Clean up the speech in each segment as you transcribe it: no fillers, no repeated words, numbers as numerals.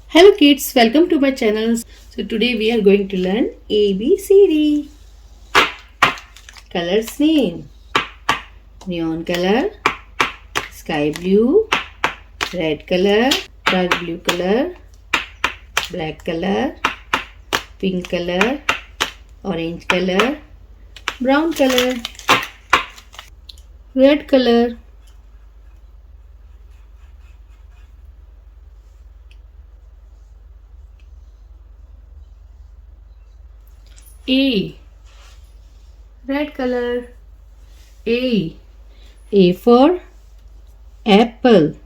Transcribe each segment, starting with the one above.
Hello kids, welcome to my channel. So today we are going to learn ABCD. Colors name: neon color, sky blue, red color, dark blue color, black color, pink color, orange color, brown color, red color, A, red color, A for apple,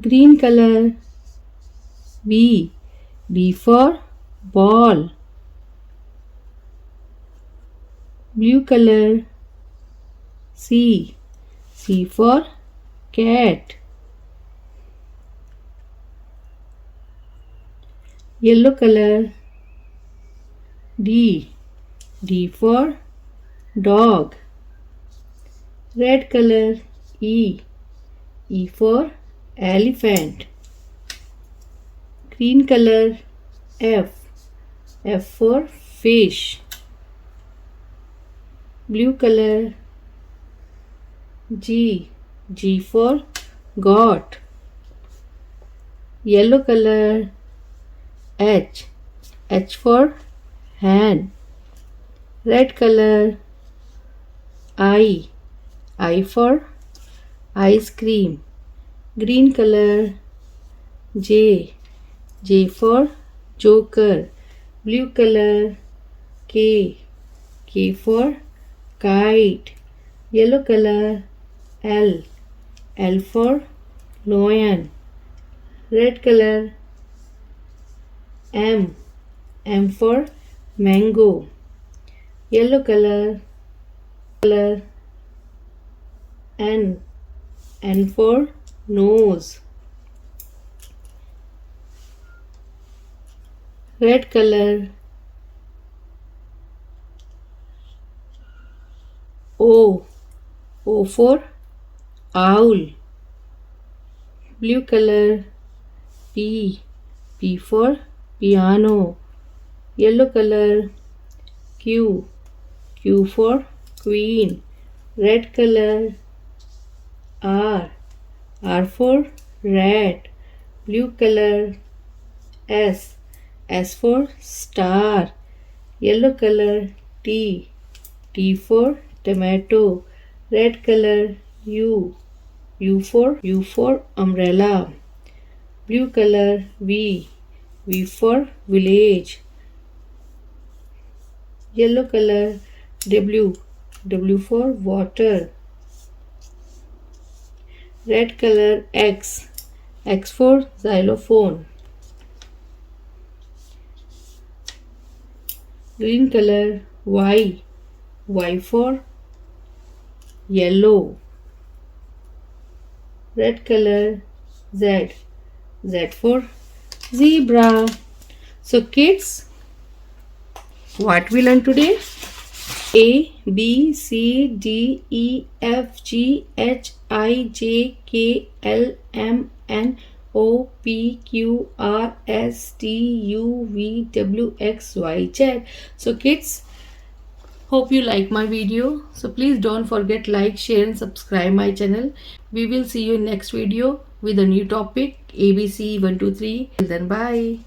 green color, B for ball, blue color, C for cat, yellow color, D for dog, red color, E for elephant, green color, F for fish, blue color, G for goat, yellow color, H for hand, red color, I for ice cream, green color, J for joker, blue color, K for kite, yellow color, L for lion, red color, M for mango, yellow color, N for nose, red color, O for owl, blue color, P for piano, yellow color, Q for queen, red color, R for rat, blue color, S for star, yellow color, T for tomato, red color, U for umbrella, blue color, V for village, yellow color, W for water, red color, X for xylophone, green color, Y for yellow, red color, Z for zebra. So kids, what we learned today? A, B, C, D, E, F, G, H, I, J, K, L, M, N, O, P, Q, R, S, T, U, V, W, X, Y, Z. So kids, hope you like my video. So please don't forget like, share and subscribe my channel. We will see you in next video with a new topic ABC 123. Till then, bye.